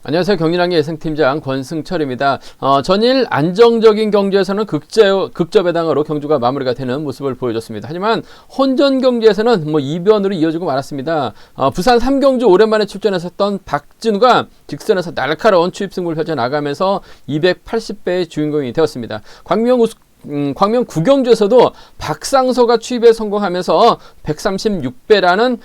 안녕하세요. 경리랑의 예상팀장 권승철입니다. 전일 안정적인 경주에서는 극저 배당으로 경주가 마무리가 되는 모습을 보여줬습니다. 하지만 혼전 경주에서는 이변으로 이어지고 말았습니다. 부산 3경주 오랜만에 출전했었던 박진우가 직선에서 날카로운 추입 승부를 펼쳐나가면서 280배의 주인공이 되었습니다. 광명 9경주에서도 박상서가 추입에 성공하면서 136배라는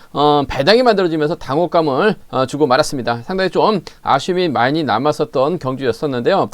배당이 만들어지면서 당혹감을 주고 말았습니다. 상당히 좀 아쉬움이 많이 남았었던 경주였었는데요.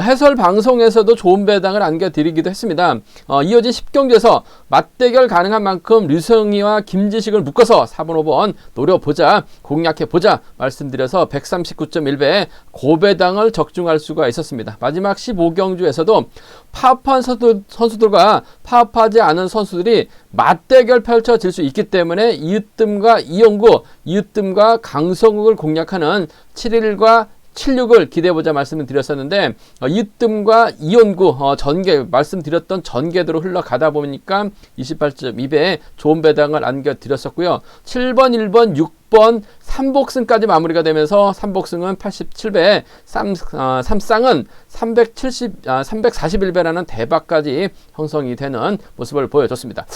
해설 방송에서도 좋은 배당을 안겨드리기도 했습니다. 이어진 10경주에서 맞대결 가능한 만큼 류성희와 김지식을 묶어서 4번 5번 노려보자, 공략해보자 말씀드려서 139.1배 고배당을 적중할 수가 있었습니다. 마지막 15경주에서도 파업한 선수들과 파업하지 않은 선수들이 맞대결 펼쳐질 수 있기 때문에 이으뜸과 이용구, 이으뜸과 강성욱을 공략하는 7일과 76을 기대해보자 말씀을 드렸었는데, 이뜸과 이온구 전개 말씀드렸던 전개대로 흘러가다 보니까 28.2배 좋은 배당을 안겨드렸었고요. 7번, 1번, 6번 3복승까지 마무리가 되면서 3복승은 87배, 3쌍은 341배라는 대박까지 형성이 되는 모습을 보여줬습니다.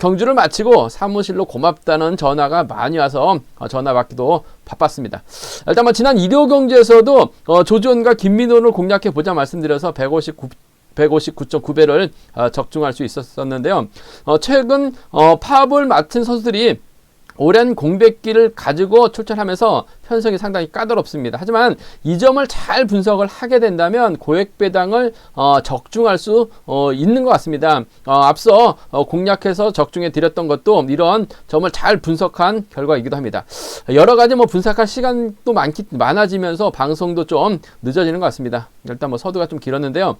경주를 마치고 사무실로 고맙다는 전화가 많이 와서 전화 받기도 바빴습니다. 일단 지난 일요 경주에서도 조지원과 김민호를 공략해 보자 말씀드려서 159.9배를 적중할 수 있었는데요. 최근 파업을 맡은 선수들이 오랜 공백기를 가지고 출전하면서 편성이 상당히 까다롭습니다. 하지만 이 점을 잘 분석을 하게 된다면 고액배당을 적중할 수 있는 것 같습니다. 앞서 공략해서 적중해 드렸던 것도 이런 점을 잘 분석한 결과이기도 합니다. 여러 가지 분석할 시간도 많아지면서 방송도 좀 늦어지는 것 같습니다. 일단 서두가 좀 길었는데요.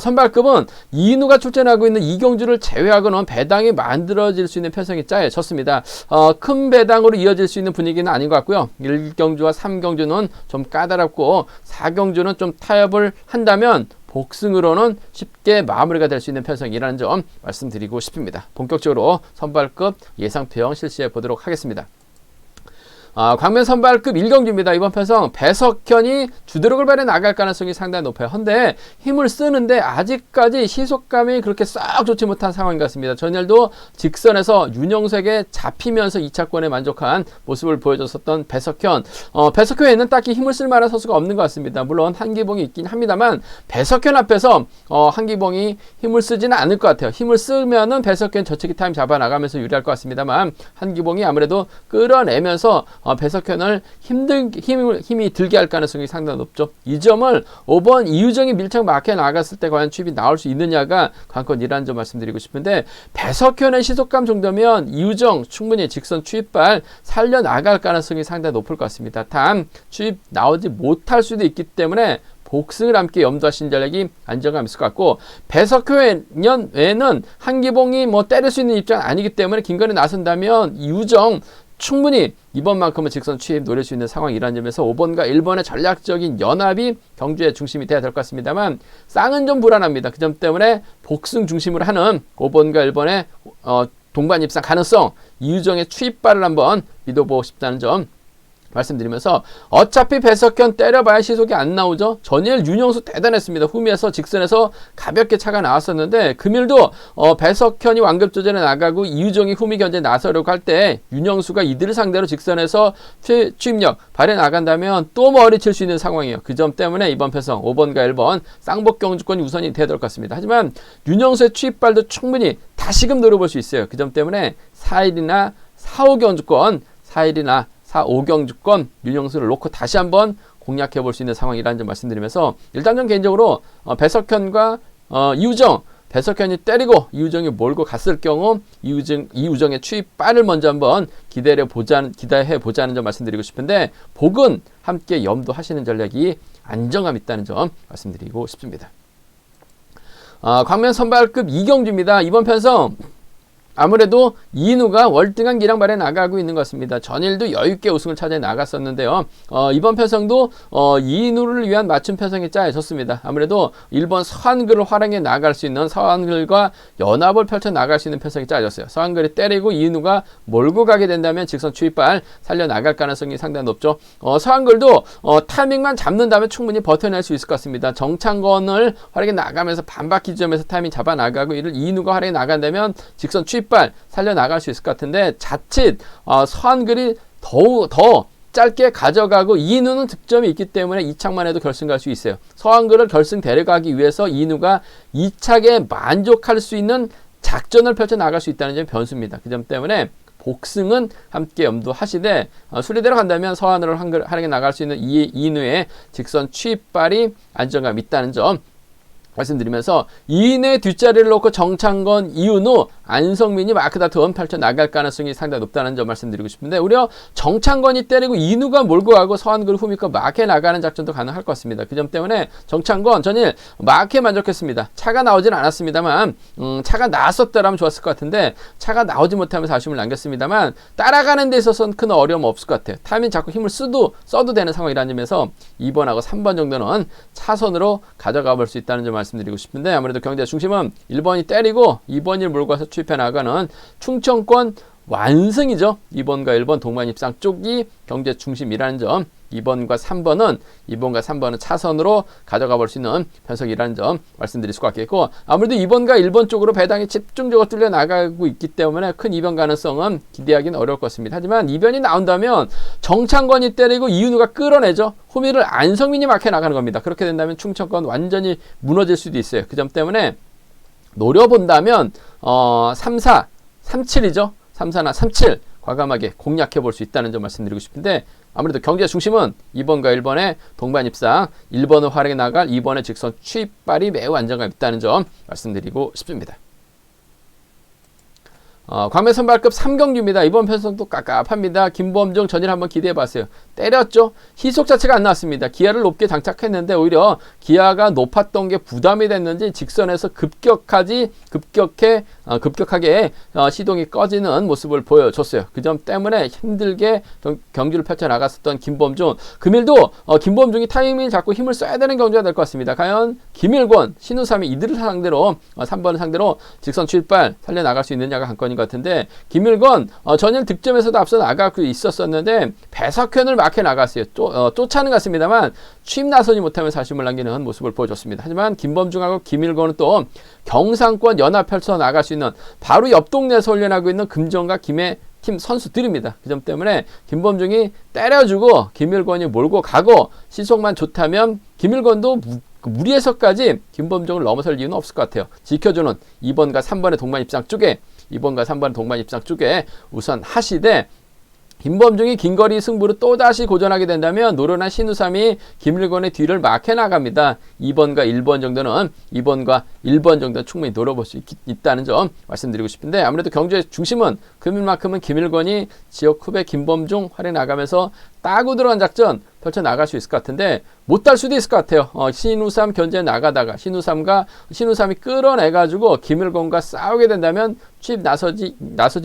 선발급은 이인우가 출전하고 있는 이경주를 제외하고는 배당이 만들어질 수 있는 편성이 짜여졌습니다. 큰 배당으로 이어질 수 있는 분위기는 아닌 것 같고요. 1경주와 3경주는 좀 까다롭고 4경주는 좀 타협을 한다면 복승으로는 쉽게 마무리가 될 수 있는 편성이라는 점 말씀드리고 싶습니다. 본격적으로 선발급 예상평 실시해 보도록 하겠습니다. 광면 선발급 1경주입니다. 이번 편성 배석현이 주도력을 발휘해 나갈 가능성이 상당히 높아요. 헌데 힘을 쓰는데 아직까지 시속감이 그렇게 썩 좋지 못한 상황인 것 같습니다. 전일도 직선에서 윤영석에 잡히면서 2차권에 만족한 모습을 보여줬었던 배석현. 배석현에는 딱히 힘을 쓸 만한 선수가 없는 것 같습니다. 물론 한기봉이 있긴 합니다만 배석현 앞에서 한기봉이 힘을 쓰지는 않을 것 같아요. 힘을 쓰면은 배석현 저치기 타임 잡아나가면서 유리할 것 같습니다만 한기봉이 아무래도 끌어내면서 배석현을 힘이 들게 할 가능성이 상당히 높죠. 이 점을 5번 이유정이 밀착 막혀 나갔을 때 과연 추입이 나올 수 있느냐가 관건이라는 점 말씀드리고 싶은데, 배석현의 시속감 정도면 이유정 충분히 직선 추입발 살려나갈 가능성이 상당히 높을 것 같습니다. 단 추입 나오지 못할 수도 있기 때문에 복승을 함께 염두하신 전략이 안정감 있을 것 같고, 배석현 외에는 한기봉이 때릴 수 있는 입장 아니기 때문에 긴거리 나선다면 이유정 충분히 이번만큼은 직선 추입 노릴 수 있는 상황이라는 점에서 5번과 1번의 전략적인 연합이 경주의 중심이 돼야 될 것 같습니다만, 쌍은 좀 불안합니다. 그 점 때문에 복승 중심으로 하는 5번과 1번의 동반 입상 가능성, 이유정의 추입발을 한번 믿어보고 싶다는 점 말씀드리면서, 어차피 배석현 때려봐야 시속이 안 나오죠. 전일 윤영수 대단했습니다. 후미에서 직선에서 가볍게 차가 나왔었는데, 금일도 배석현이 완급 조절에 나가고 이유정이 후미 견제에 나서려고 할 때 윤영수가 이들을 상대로 직선에서 추입력 발휘해 나간다면 또 머리칠 수 있는 상황이에요. 그 점 때문에 이번 편성 5번과 1번 쌍복 경주권이 우선이 돼야 될 것 같습니다. 하지만 윤영수의 추입발도 충분히 다시금 노려볼 수 있어요. 그 점 때문에 4일이나 4호 경주권, 4일이나 4, 5경주권 윤영수를 놓고 다시 한번 공략해 볼 수 있는 상황이라는 점 말씀드리면서, 일단 전 개인적으로 배석현과 이우정, 배석현이 때리고 이우정이 몰고 갔을 경우 이우정의 추입발을 먼저 한번 기대해 보자는 점 말씀드리고 싶은데, 복은 함께 염두하시는 전략이 안정감 있다는 점 말씀드리고 싶습니다. 광면 선발급 2경주입니다. 이번 편성 아무래도 이인우가 월등한 기량발에 나가고 있는 것 같습니다. 전일도 여유있게 우승을 차지해 나갔었는데요. 이번 편성도 이인우를 위한 맞춤 편성이 짜여졌습니다. 아무래도 일본 서한글을 활용해 나갈 수 있는 서한글과 연합을 펼쳐 나갈 수 있는 편성이 짜여졌어요. 서한글이 때리고 이인우가 몰고 가게 된다면 직선 추입발 살려나갈 가능성이 상당히 높죠. 서한글도 타이밍만 잡는다면 충분히 버텨낼 수 있을 것 같습니다. 정창건을 활용해 나가면서 반바퀴 지점에서 타이밍 잡아 나가고 이를 이인우가 활용해 나간다면 직선 추입발 살려나갈 수 있을 것 같은데 자칫 서한글이 더 짧게 가져가고 이인우는 득점이 있기 때문에 2착만 해도 결승 갈 수 있어요. 서한글을 결승 데려가기 위해서 이인우가 2착에 만족할 수 있는 작전을 펼쳐 나갈 수 있다는 점이 변수입니다. 그 점 때문에 복승은 함께 염두하시되 순리대로 간다면 서한을 활용해 나갈 수 있는 이인우의 직선 추입발이 안정감 있다는 점 말씀드리면서 이인의 뒷자리를 놓고 정창건, 이윤우, 안성민이 마크 다툼 펼쳐 나갈 가능성이 상당히 높다는 점 말씀드리고 싶은데 오히려 정창건이 때리고 이인우가 몰고 가고 서한글 후미껏 마크에 나가는 작전도 가능할 것 같습니다. 그 점 때문에 정창건 전일 마크에 만족했습니다. 차가 나오진 않았습니다만 차가 나왔었다라면 좋았을 것 같은데 차가 나오지 못하면서 아쉬움을 남겼습니다만 따라가는 데 있어서는 큰 어려움 없을 것 같아요. 타이밍 잡고 힘을 써도 되는 상황이라는 점에서 2번하고 3번 정도는 차선으로 가져가 볼 수 있다는 점 말씀드리고 싶은데 아무래도 경제 중심은 1번이 때리고 2번이 몰고 와서 추입해 나가는 충청권 완승이죠. 2번과 1번 동반입상 쪽이 경제 중심이라는 점 2번과 3번은 차선으로 가져가 볼 수 있는 편성이라는 점 말씀드릴 수가 있겠고 아무래도 2번과 1번 쪽으로 배당이 집중적으로 뚫려 나가고 있기 때문에 큰 이변 가능성은 기대하기는 어려울 것 같습니다. 하지만 이변이 나온다면 정창건이 때리고 이윤우가 끌어내죠. 후미를 안성민이 막혀 나가는 겁니다. 그렇게 된다면 충청권 완전히 무너질 수도 있어요. 그 점 때문에 노려본다면 3-4, 3-7이죠. 3-4나 3-7 과감하게 공략해 볼 수 있다는 점 말씀드리고 싶은데 아무래도 경제 중심은 2번과 1번의 동반 입상 1번을 활용해 나갈 2번의 직선 추입발이 매우 안정감 있다는 점 말씀드리고 싶습니다. 광명 선발급 3경주입니다. 이번 편성도 깝깝합니다. 김범중 전일 한번 기대해봤어요. 때렸죠. 희속 자체가 안 나왔습니다. 기아를 높게 장착했는데 오히려 기아가 높았던 게 부담이 됐는지 직선에서 급격하게 시동이 꺼지는 모습을 보여줬어요. 그 점 때문에 힘들게 경주를 펼쳐나갔었던 김범중. 금일도 김범중이 타이밍 잡고 힘을 써야 되는 경주가 될 것 같습니다. 과연 김일권, 신우삼이 이들을 상대로 3번을 상대로 직선 추입발 살려나갈 수 있느냐가 관건인 것 같은데 김일권 전일 득점에서도 앞서 나가고 있었었는데 배석현을 막혀 나갔어요. 쫓아는 갔습니다만 취임 나서지 못하면서 아쉬움을 남기는 모습을 보여줬습니다. 하지만 김범중하고 김일권은 또 경상권 연합 펼쳐 나갈 수 있는 바로 옆 동네에서 훈련하고 있는 금정과 김해 팀 선수들입니다. 그 점 때문에 김범중이 때려주고 김일권이 몰고 가고 시속만 좋다면 김일권도 무리해서까지 김범중을 넘어설 이유는 없을 것 같아요. 지켜주는 2번과 3번의 동반 입상 쪽에 우선 하시되 김범중이 긴거리 승부로 또다시 고전하게 된다면 노련한 신우삼이 김일권의 뒤를 막혀 나갑니다. 2번과 1번 정도는 충분히 노려볼 수 있다는 점 말씀드리고 싶은데 아무래도 경주의 중심은 금일만큼은 김일권이 지역 후배 김범중 활에 나가면서 따고 들어간 작전 펼쳐 나갈 수 있을 것 같은데 못 딸 수도 있을 것 같아요. 신우삼 견제 나가다가 신우삼이 끌어내가지고 김일권과 싸우게 된다면 취입 나서지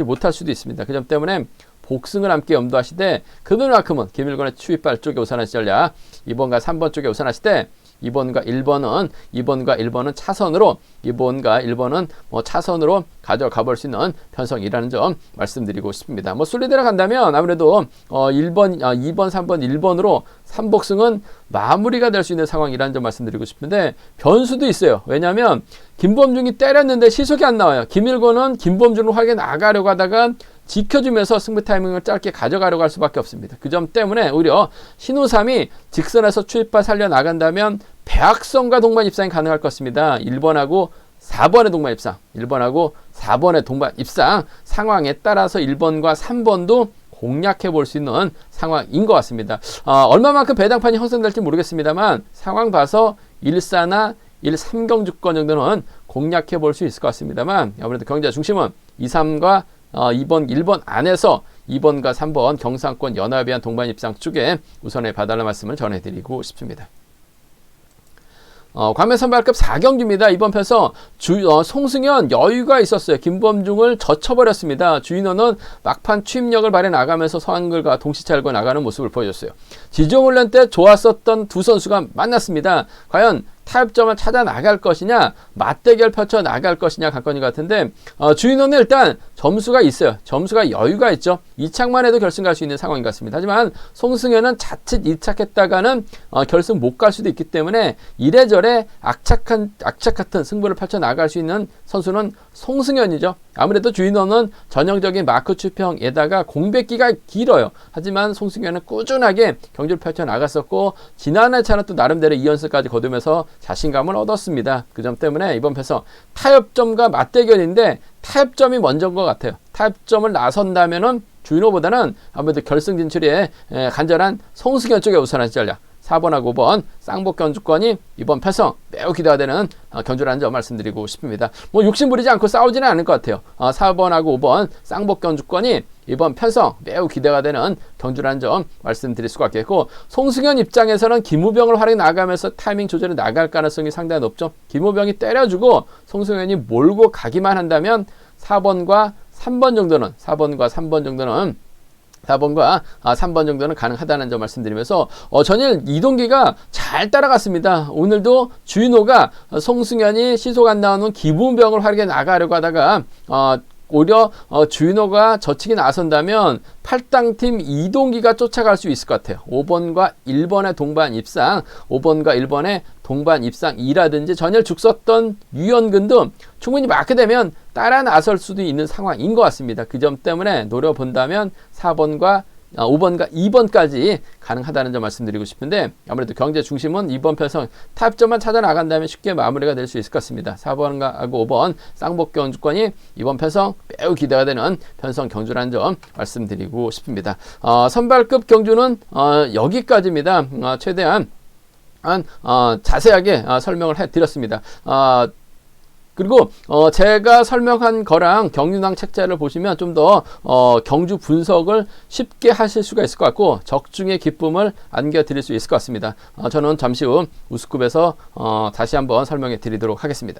못할 수도 있습니다. 그 점 때문에 복승을 함께 염두하시되 금일만큼은 김일권의 추입발 쪽에 우선하시 전략 2번과 3번 쪽에 우선하시되 2번과 1번은 차선으로 차선으로 가져가 볼 수 있는 편성이라는 점 말씀드리고 싶습니다. 순리대로 간다면 아무래도 2번, 3번, 1번으로 3복승은 마무리가 될 수 있는 상황이라는 점 말씀드리고 싶은데 변수도 있어요. 왜냐하면 김범중이 때렸는데 시속이 안 나와요. 김일권은 김범중을 확에 나가려고 하다가 지켜주면서 승부 타이밍을 짧게 가져가려고 할 수밖에 없습니다. 그 점 때문에 오히려 신우삼이 직선에서 추입발 살려나간다면 배학성과 동반 입상이 가능할 것입니다. 1번하고 4번의 동반 입상 상황에 따라서 1번과 3번도 공략해 볼 수 있는 상황인 것 같습니다. 얼마만큼 배당판이 형성될지 모르겠습니다만 상황 봐서 1-4나 1-3경주권 정도는 공략해 볼 수 있을 것 같습니다만 아무래도 경자 중심은 2-3과 2번, 1번 안에서 2번과 3번 경상권 연합에 대한 동반 입상 쪽에 우선에 봐달라는 말씀을 전해드리고 싶습니다. 광명 선발급 4경기입니다. 이번 편에서 송승현 여유가 있었어요. 김범중을 젖혀버렸습니다. 주인원은 막판 추임력을 발휘 나가면서 서한글과 동시찰고 나가는 모습을 보여줬어요. 지종훈련 때 좋았었던 두 선수가 만났습니다. 과연 타협점을 찾아 나갈 것이냐, 맞대결 펼쳐 나갈 것이냐 관건이 같은데, 주인원은 일단 점수가 있어요. 점수가 여유가 있죠. 2착만 해도 결승 갈 수 있는 상황인 것 같습니다. 하지만 송승현은 자칫 2착했다가는 결승 못 갈 수도 있기 때문에 이래저래 악착 같은 승부를 펼쳐 나갈 수 있는 선수는 송승현이죠. 아무래도 주인원은 전형적인 마크 추평에다가 공백기가 길어요. 하지만 송승현은 꾸준하게 경기를 펼쳐 나갔었고, 지난해처럼 또 나름대로 2연승까지 거두면서 자신감을 얻었습니다. 그 점 때문에 이번 편에서 타협점과 맞대결인데 타협점이 먼저인 것 같아요. 타협점을 나선다면은 주인호보다는 아무래도 결승 진출에 간절한 송승현 쪽에 우선한 전략. 4번하고 5번 쌍복 견주권이 이번 편성 매우 기대가 되는 견주라는 점 말씀드리고 싶습니다. 뭐 욕심 부리지 않고 싸우지는 않을 것 같아요. 4번하고 5번 쌍복 견주권이 이번 편성 매우 기대가 되는 경주라는 점 말씀드릴 수가 있겠고, 송승현 입장에서는 김우병을 활용해 나가면서 타이밍 조절해 나갈 가능성이 상당히 높죠. 김우병이 때려주고 송승현이 몰고 가기만 한다면 4번과 3번 정도는 4번과 3번 정도는 가능하다는 점 말씀드리면서 전일 이동기가 잘 따라갔습니다. 오늘도 주인호가 송승현이 시속 안 나오는 기분병을 활용해 나가려고 하다가 오히려 주인호가 저치기 나선다면 8당팀 이동기가 쫓아갈 수 있을 것 같아요. 5번과 1번의 동반 입상, 5번과 1번의 동반 입상이라든지 전일 죽섰던 유현근도 충분히 맞게 되면 따라 나설 수도 있는 상황인 것 같습니다. 그 점 때문에 노려본다면 4번과 5번과 2번까지 가능하다는 점 말씀드리고 싶은데, 아무래도 경제 중심은 이번 편성 타협점만 찾아 나간다면 쉽게 마무리가 될 수 있을 것 같습니다. 4번과 5번 쌍복 경주권이 이번 편성 매우 기대가 되는 편성 경주라는 점 말씀드리고 싶습니다. 선발급 경주는 여기까지입니다. 최대한 자세하게 설명을 해드렸습니다. 그리고 제가 설명한 거랑 경륜왕 책자를 보시면 좀 더 경주 분석을 쉽게 하실 수가 있을 것 같고, 적중의 기쁨을 안겨드릴 수 있을 것 같습니다. 저는 잠시 후 우스쿱에서 다시 한번 설명해 드리도록 하겠습니다.